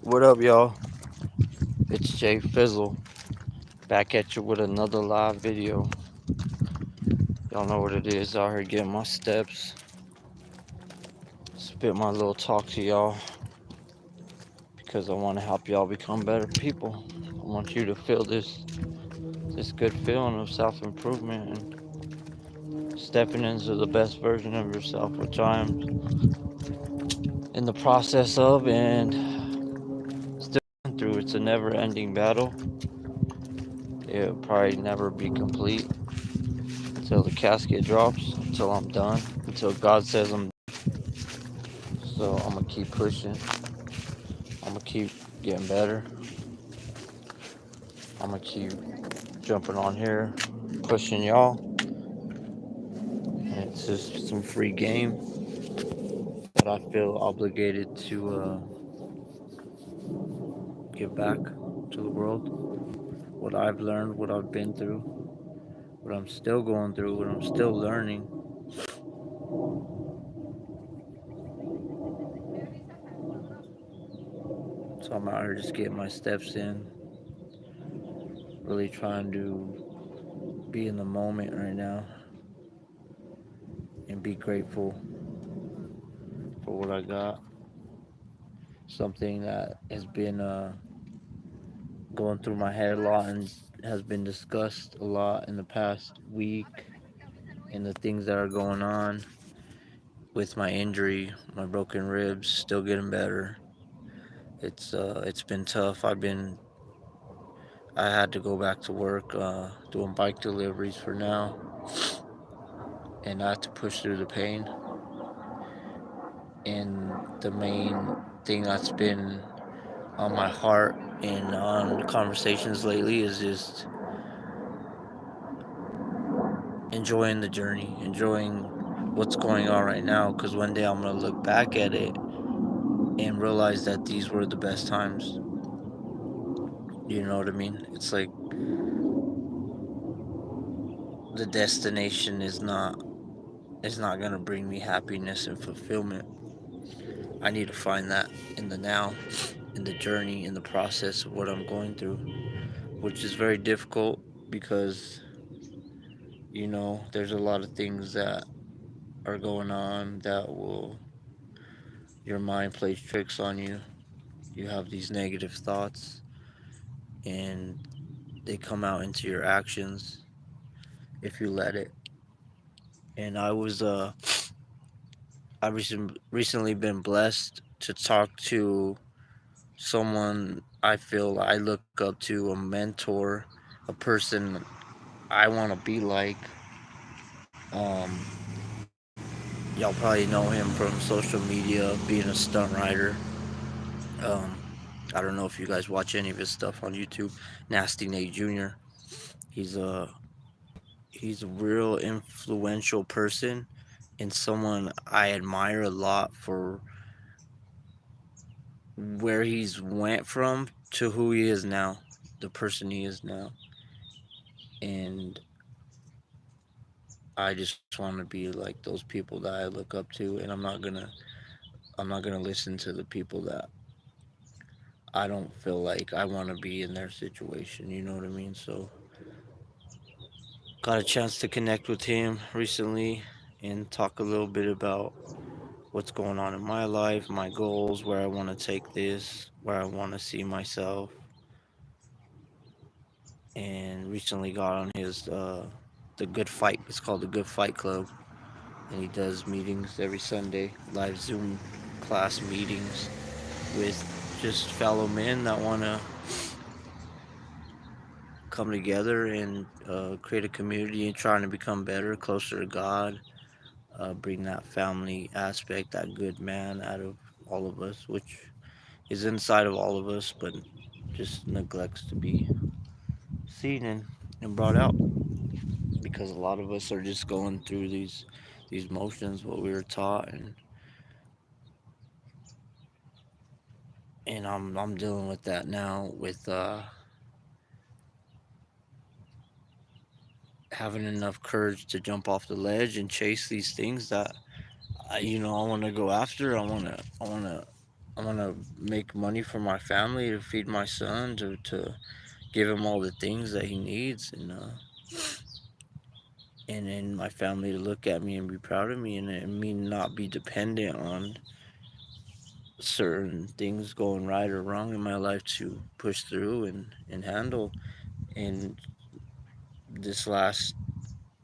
What up, y'all? It's Jay Fizzle back at you with another live video. Y'all know what it is out here getting my steps, spit my little talk to y'all because I want to help y'all become better people. I want you to feel this good feeling of self improvement and stepping into the best version of yourself, which I am in the process of and still going through. It's a never ending battle. It'll probably never be complete until the casket drops, until I'm done, until God says I'm. So I'm gonna keep pushing. I'm gonna keep getting better. I'm gonna keep jumping on here, pushing y'all. And it's just some free game that I feel obligated to give back to the world. What I've learned, what I've been through, what I'm still going through, what I'm still learning. So I'm out here just getting my steps in, really trying to be in the moment right now and be grateful for what I got. Something that has been going through my head a lot and has been discussed a lot in the past week, and the things that are going on with my injury, my broken ribs, still getting better. It's been tough. I had to go back to work doing bike deliveries for now, and I had to push through the pain. And the main thing that's been on my heart and on conversations lately is just enjoying the journey, enjoying what's going on right now. Because one day I'm gonna look back at it and realize that these were the best times. You know what I mean? It's like the destination is not gonna bring me happiness and fulfillment. I need to find that in the now, in the journey, in the process of what I'm going through, which is very difficult because there's a lot of things that are going on that will your mind plays tricks on you. You have these negative thoughts and they come out into your actions if you let it. And recently been blessed to talk to someone I feel I look up to, a mentor, a person I want to be like. Um, y'all probably know him from social media, being a stunt rider. Um, I don't know if you guys watch any of his stuff on YouTube. Nasty Nate Jr. He's a he's a real influential person and someone I admire a lot for where he's went from to who he is now, the person he is now. And I just want to be like those people that I look up to, and I'm not gonna listen to the people that I don't feel like I want to be in their situation. You know what I mean? So got a chance to connect with him recently and talk a little bit about what's going on in my life, my goals, where I want to take this, where I want to see myself. And recently got on his the Good Fight. It's called the Good Fight Club, and he does meetings every Sunday, live Zoom class meetings with just fellow men that want to come together and create a community and trying to become better, closer to God, bring that family aspect, that good man out of all of us, which is inside of all of us, but just neglects to be seen and brought out because a lot of us are just going through these motions, what we were taught, and I'm dealing with that now with having enough courage to jump off the ledge and chase these things that I want to go after. I want to I want to make money for my family, to feed my son, to give him all the things that he needs, and then my family to look at me and be proud of me, and me not be dependent on certain things going right or wrong in my life to push through and handle. And this last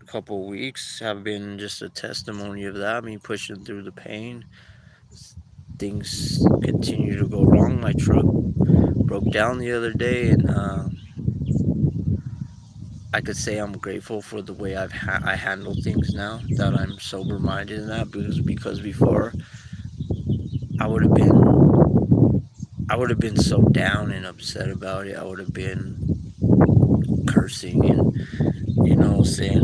couple weeks have been just a testimony of that, me pushing through the pain. Things continue to go wrong. My truck broke down the other day, and I could say I'm grateful for the way I handle things now, that I'm sober minded in that, because before I would have been I would have been so down and upset about it. I would have been cursing and, saying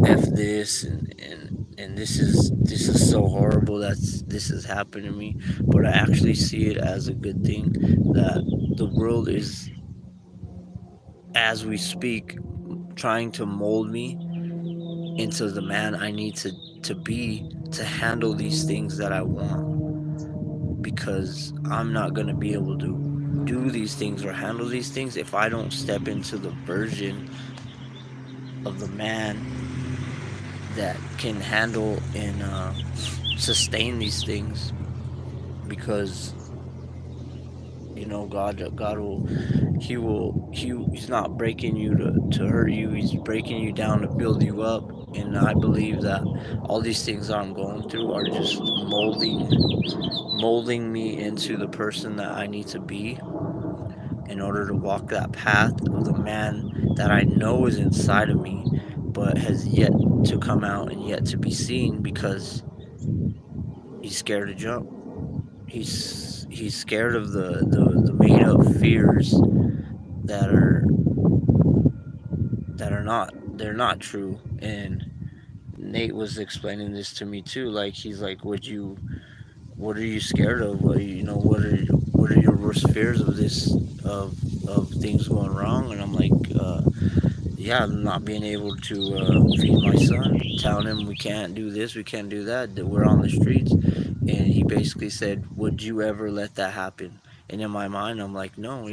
f this, and this is so horrible that this has happened to me. But I actually see it as a good thing, that the world is, as we speak, trying to mold me into the man I need to be, to handle these things that I want, because I'm not going to be able to do these things or handle these things if I don't step into the version of the man that can handle and sustain these things. Because God will, he's not breaking you to hurt you. He's breaking you down to build you up. And I believe that all these things that I'm going through are just molding me into the person that I need to be, in order to walk that path of the man that I know is inside of me, but has yet to come out and yet to be seen, because he's scared to jump. He's scared of the made up fears that are not, they're not true. And Nate was explaining this to me too. Like, he's like, what are you scared of? What are your worst fears of this, of things going wrong? And I'm like, yeah, not being able to feed my son, telling him we can't do this, we can't do that, that we're on the streets. And he basically said, would you ever let that happen? And in my mind, I'm like, no,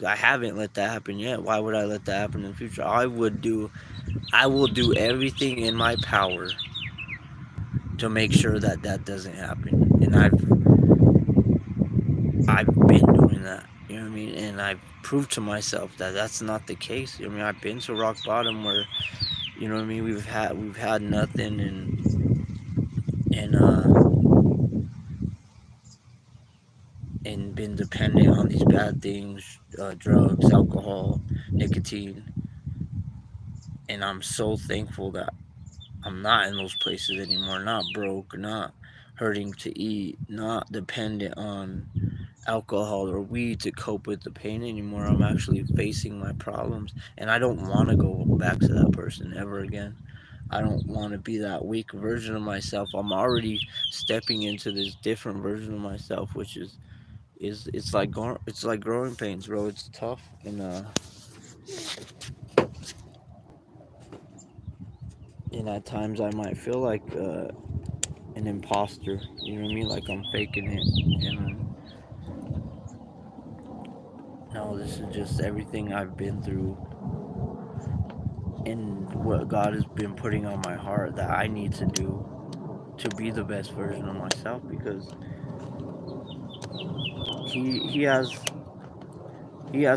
I haven't let that happen yet. Why would I let that happen in the future? I will do everything in my power to make sure that that doesn't happen. And I've been doing that. You know what I mean? And I've proved to myself that that's not the case. I mean, I've been to rock bottom where, what I mean, we've had nothing, and and been dependent on these bad things, drugs, alcohol, nicotine. And I'm so thankful that I'm not in those places anymore. Not broke, not hurting to eat, not dependent on alcohol or weed to cope with the pain anymore. I'm actually facing my problems, and I don't want to go back to that person ever again. I don't want to be that weak version of myself. I'm already stepping into this different version of myself, which is it's like growing pains, bro. It's tough, and at times I might feel like an imposter. You know what I mean? Like I'm faking it, and no, this is just everything I've been through and what God has been putting on my heart that I need to do to be the best version of myself, because he has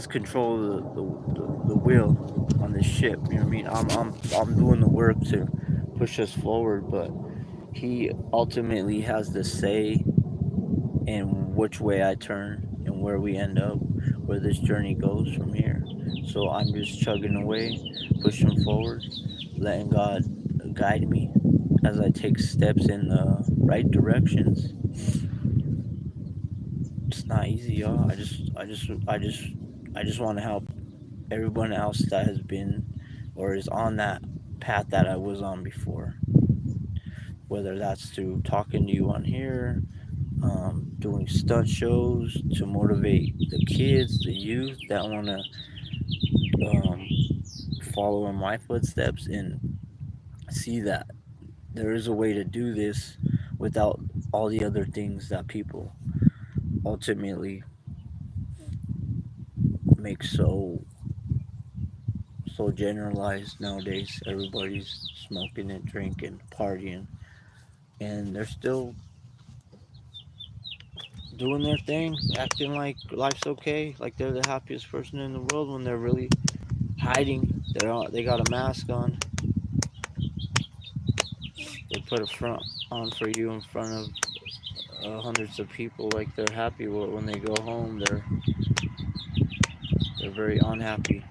control of the wheel on this ship. You know what I mean? I'm doing the work to push us forward, but he ultimately has the say in which way I turn and where we end up, where this journey goes from here. So I'm just chugging away, pushing forward, letting God guide me as I take steps in the right directions. It's not easy, y'all. I just want to help everyone else that has been or is on that path that I was on before. Whether that's through talking to you on here, doing stunt shows to motivate the kids, the youth that want to um, follow in my footsteps and see that there is a way to do this without all the other things that people ultimately makes so generalized nowadays. Everybody's smoking and drinking, partying, and they're still doing their thing, acting like life's okay, like they're the happiest person in the world when they're really hiding. They got a mask on. They put a front on for you in front of hundreds of people, like they're happy. But when they go home, they're very unhappy.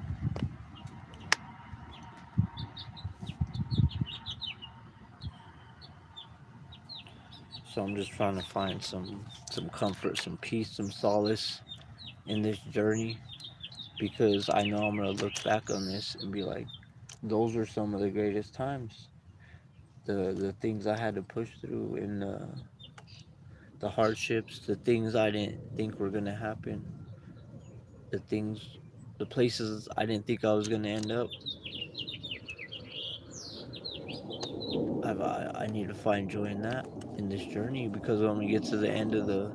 So I'm just trying to find some comfort, some peace, some solace in this journey, because I know I'm gonna look back on this and be like, those were some of the greatest times. The things I had to push through, and the hardships, the things I didn't think were gonna happen, the things, the places I didn't think I was gonna end up. I need to find joy in that, in this journey, because when we get to the end of the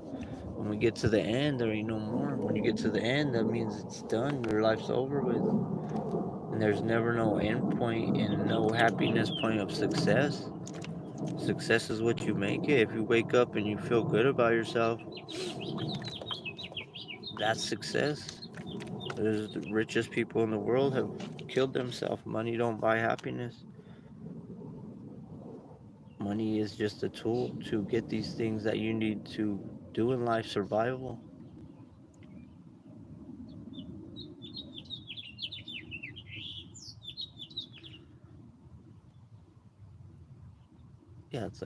when we get to the end, there ain't no more. When you get to the end, that means it's done. Your life's over with, and there's never no end point and no happiness point of success. Success is what you make it. If you wake up and you feel good about yourself, that's success. There's the richest people in the world have killed themselves. Money don't buy happiness. Money is just a tool to get these things that you need to do in life, survival. Yeah, it's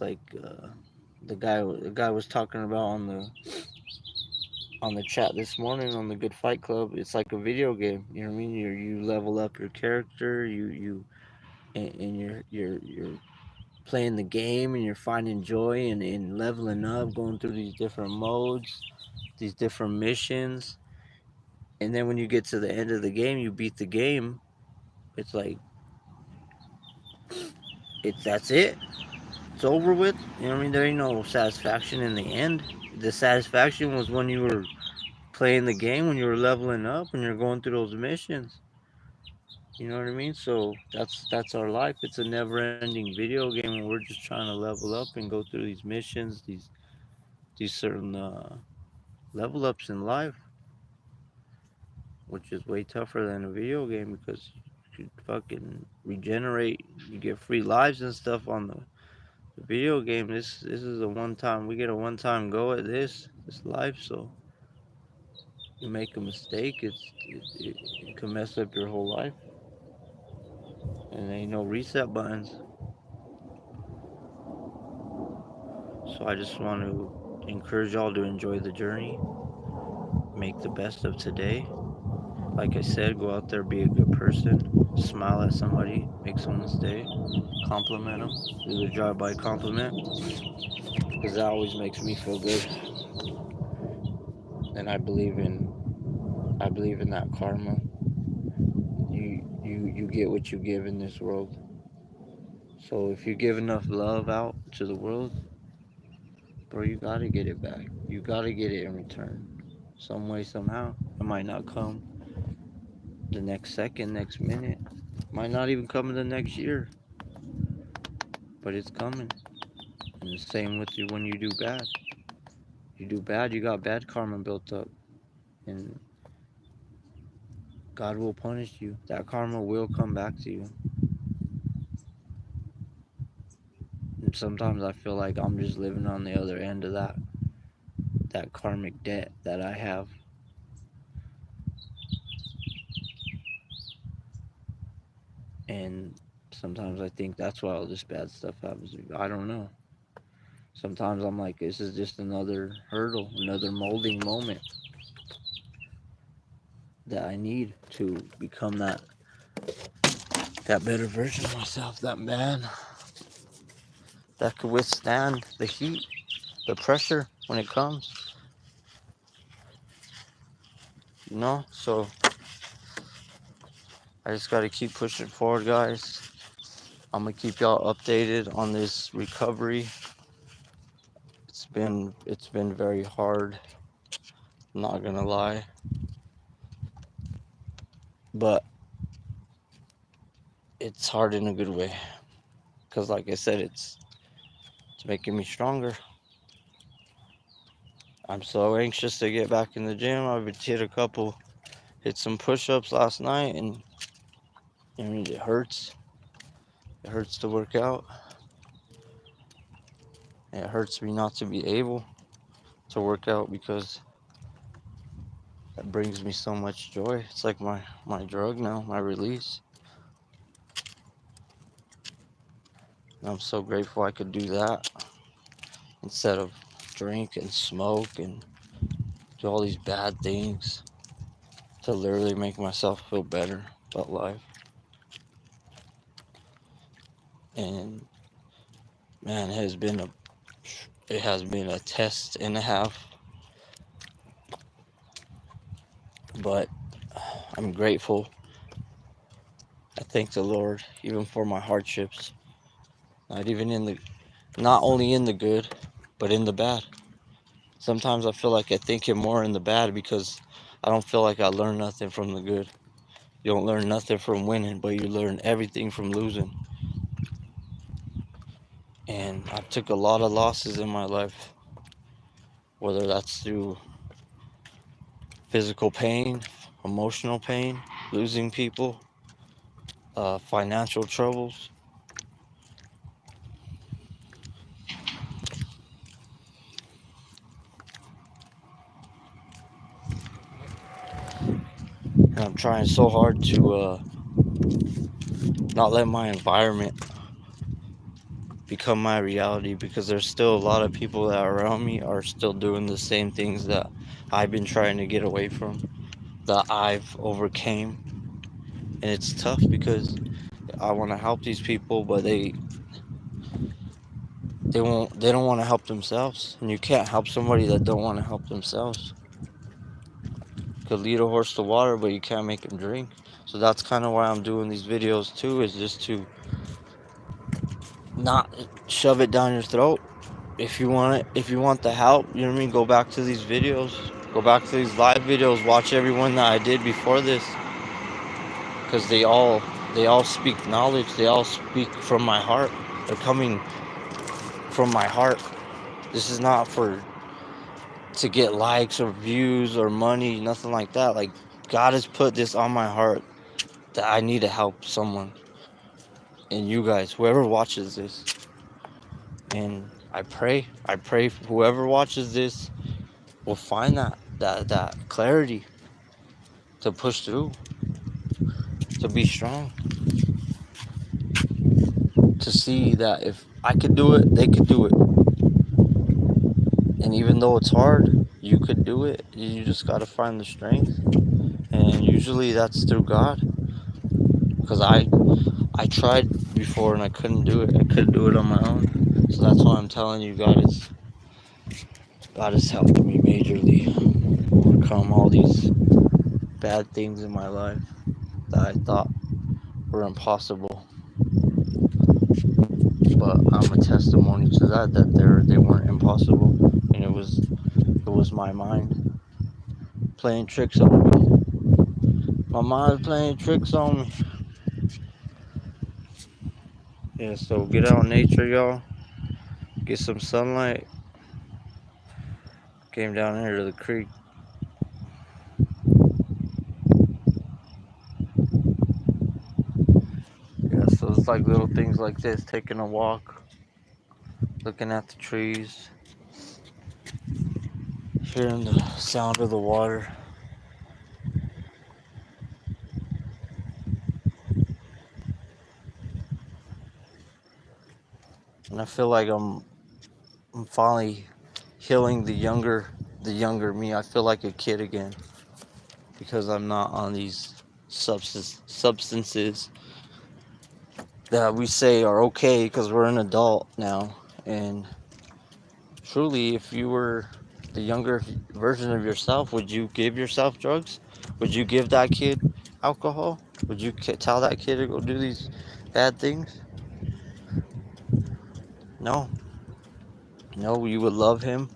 like the guy was talking about on the chat this morning on the Good Fight Club. It's like a video game. You know what I mean? You level up your character. And you're playing the game, and you're finding joy in leveling up, going through these different modes, these different missions. And then when you get to the end of the game, you beat the game. It's like that's it. It's over with. You know what I mean? There ain't no satisfaction in the end. The satisfaction was when you were playing the game, when you were leveling up, when you're going through those missions. You know what I mean? So that's our life. It's a never-ending video game, and we're just trying to level up and go through these missions, these certain level ups in life, which is way tougher than a video game, because you fucking regenerate, you get free lives and stuff on the video game. This is a one time. We get a one time go at this life. So you make a mistake, it can mess up your whole life, and there ain't no reset buttons. So I just want to encourage y'all to enjoy the journey, make the best of today. Like I said, go out there, be a good person, smile at somebody, make someone's day, compliment them, do the drive-by compliment, because that always makes me feel good. And I believe in that karma. You get what you give in this world. So if you give enough love out to the world, bro, you gotta get it back. You gotta get it in return, some way, somehow. It might not come the next second, next minute, might not even come in the next year, but it's coming. And the same with you when you do bad. You do bad, you got bad karma built up, and God will punish you. That karma will come back to you. And sometimes I feel like I'm just living on the other end of that karmic debt that I have. And sometimes I think that's why all this bad stuff happens to me. I don't know. Sometimes I'm like, this is just another hurdle, another molding moment that I need to become that better version of myself, that man that could withstand the heat, the pressure when it comes. So I just got to keep pushing forward, guys. I'm gonna keep y'all updated on this recovery. It's been very hard. I'm not gonna lie. But it's hard in a good way. Because, like I said, it's making me stronger. I'm so anxious to get back in the gym. I've hit some push-ups last night, and it hurts. It hurts to work out. It hurts me not to be able to work out because that brings me so much joy. It's like my drug now, my release. And I'm so grateful I could do that instead of drink and smoke and do all these bad things to literally make myself feel better about life. And man, it has been a test and a half, but I'm grateful. I thank the Lord even for my hardships. Not only in the good, but in the bad. Sometimes I feel like I thank Him more in the bad because I don't feel like I learn nothing from the good. You don't learn nothing from winning, but you learn everything from losing. And I've took a lot of losses in my life, whether that's through physical pain, emotional pain, losing people, financial troubles. And I'm trying so hard to not let my environment become my reality, because there's still a lot of people that are around me are still doing the same things that I've been trying to get away from, that I've overcame. And it's tough because I want to help these people, but they don't want to help themselves. And you can't help somebody that don't want to help themselves. You could lead a horse to water, but you can't make him drink. So that's kind of why I'm doing these videos too, is just to not shove it down your throat. If you want it, if you want the help, you know what I mean, go back to these videos, go back to these live videos, watch everyone that I did before this, because they all speak knowledge, they all speak from my heart. They're coming from my heart. This is not for to get likes or views or money, nothing like that. Like, God has put this on my heart that I need to help someone, and you guys, whoever watches this. And I pray whoever watches this will find that clarity to push through, to be strong, to see that if I could do it, they could do it. And even though it's hard, you could do it. You just got to find the strength. And usually that's through God. Because I tried before and I couldn't do it. I couldn't do it on my own. So that's why I'm telling you, God has helped me majorly overcome all these bad things in my life that I thought were impossible. But I'm a testimony to that they weren't impossible, and it was my mind playing tricks on me. My mind playing tricks on me. Yeah, so get out in nature, y'all. Get some sunlight. Came down here to the creek. Yeah, so it's like little things like this, taking a walk, looking at the trees, hearing the sound of the water. And I feel like I'm finally healing the younger me. I feel like a kid again because I'm not on these substances that we say are okay because we're an adult now. And truly, if you were the younger version of yourself, would you give yourself drugs? Would you give that kid alcohol? Would you tell that kid to go do these bad things? No. No, you would love him.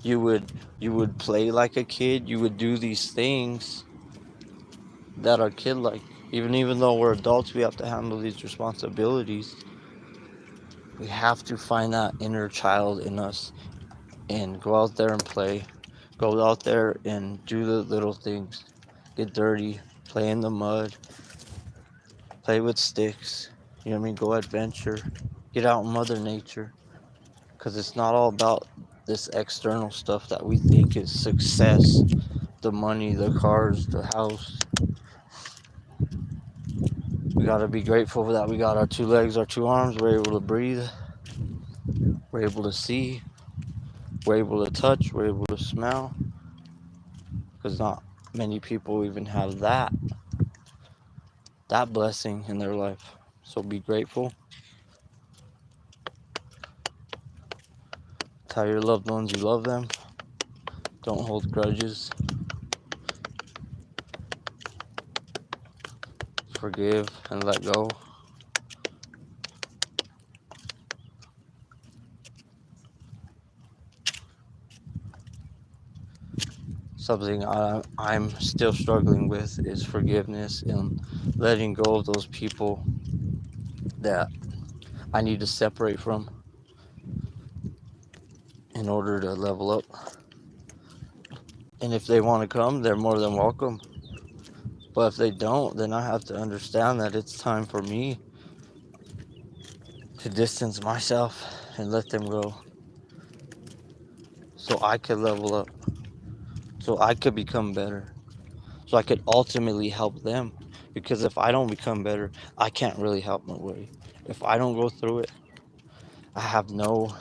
You would you would play like a kid. You would do these things that are kid like. Even though we're adults, we have to handle these responsibilities. We have to find that inner child in us and go out there and play. Go out there and do the little things. Get dirty, play in the mud, play with sticks. You know what I mean? Go adventure. Get out in Mother Nature. Because it's not all about this external stuff that we think is success, the money, the cars, the house. We gotta be grateful that we got our 2 legs, our 2 arms, we're able to breathe, we're able to see, we're able to touch, we're able to smell. Because not many people even have that blessing in their life. So be grateful. Tell your loved ones you love them. Don't hold grudges. Forgive and let go. Something I'm still struggling with is forgiveness and letting go of those people that I need to separate from in order to level up. And if they want to come, they're more than welcome. But if they don't, then I have to understand that it's time for me to distance myself and let them go so I could level up, so I could become better, so I could ultimately help them. Because if I don't become better, I can't really help nobody. If I don't go through it, I have no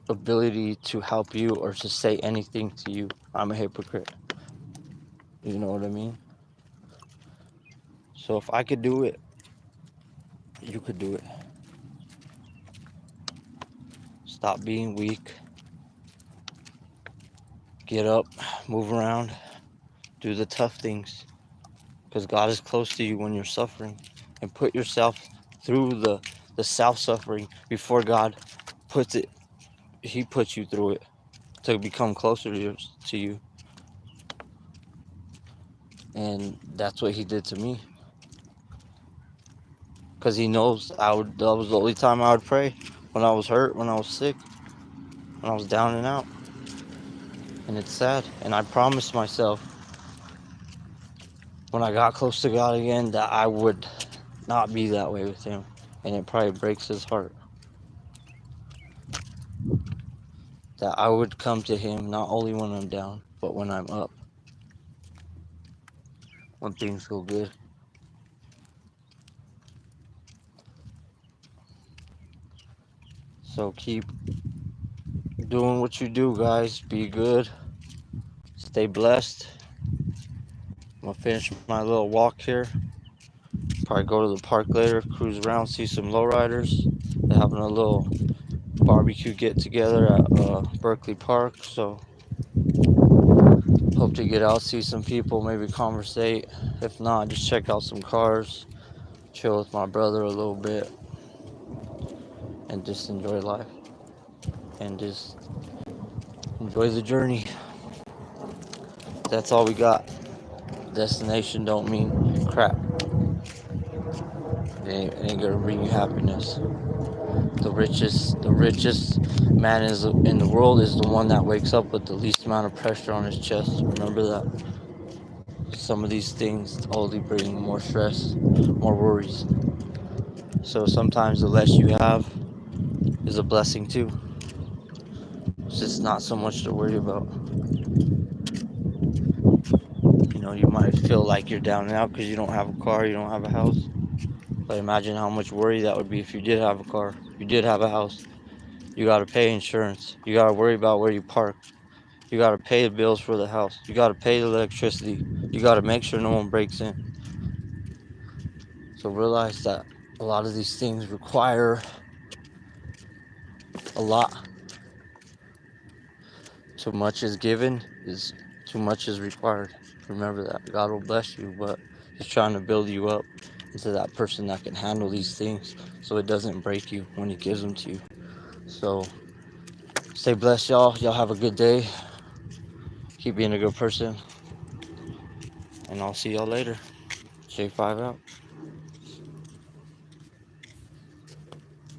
ability to help you or to say anything to you. I'm a hypocrite. You know what I mean? So if I could do it, you could do it. Stop being weak. Get up, move around, do the tough things. Because God is close to you when you're suffering. And put yourself through the self-suffering before God puts it. He puts you through it to become closer to you. And that's what He did to me. Because He knows that was the only time I would pray. When I was hurt, when I was sick, when I was down and out. And it's sad. And I promised myself when I got close to God again that I would not be that way with Him. And it probably breaks His heart. That I would come to Him not only when I'm down, but when I'm up. When things go good. So keep doing what you do, guys. Be good. Stay blessed. I'm gonna finish my little walk here. Probably go to the park later, cruise around, see some lowriders. They're having a little barbecue get together at Berkeley Park. So hope to get out, see some people, maybe conversate. If not, just check out some cars, chill with my brother a little bit, and just enjoy life. And just enjoy the journey. That's all we got. Destination don't mean crap. It ain't gonna bring you happiness. The richest man in the world is the one that wakes up with the least amount of pressure on his chest. Remember that. Some of these things only bring more stress, more worries. So sometimes the less you have is a blessing too. It's just not so much to worry about. You know, you might feel like you're down and out because you don't have a car, you don't have a house. But imagine how much worry that would be if you did have a car, you did have a house. You gotta pay insurance. You gotta worry about where you park. You gotta pay the bills for the house. You gotta pay the electricity. You gotta make sure no one breaks in. So realize that a lot of these things require a lot. Too much is given, is too much is required. Remember that. God will bless you, but He's trying to build you up into that person that can handle these things so it doesn't break you when He gives them to you. So Stay blessed, y'all. Y'all have a good day. Keep being a good person. And I'll see y'all later. J5 out.